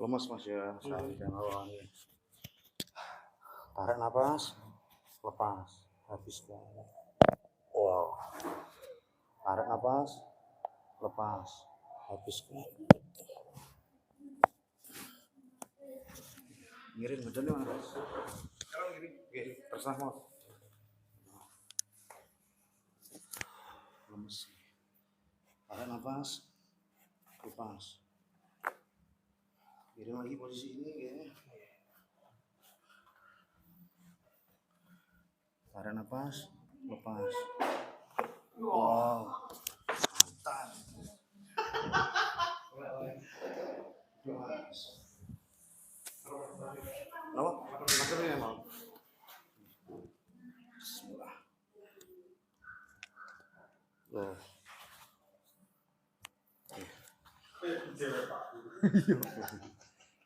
lemes mas ya, saya dan awal ini. Tarik nafas, lepas, habiskan. Wow. Tarik nafas, lepas, habiskan. Ngirim badannya mana mas? Sekarang ngirim, terserah mas. Lemes. Tarik nafas, lepas. Kirim lagi posisi ini kayaknya. Tarik nafas, lepas. Wow, mantap. Lepas. Kenapa? Maksudnya mau? Bismillah. Nah.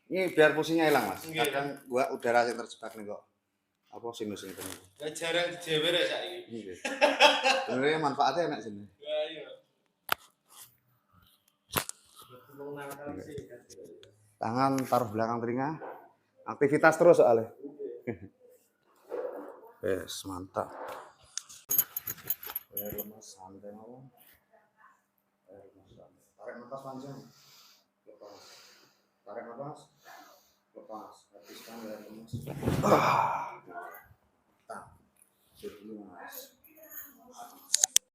Ini biar fungsinya hilang mas. Kadang gua udara yang terjebak nih kok. Apa sinus ini? Gak jarang dijewer ya saiki. Sebenarnya manfaatnya enak sini. Iya. Tangan taruh belakang telinga. Aktivitas terus soalnya. Yes, mantap. Biar lemas santai mau. Tarik nafas panjang. Lepas. Tarik nafas. Lepas. Habiskan biar lemas. Mantap.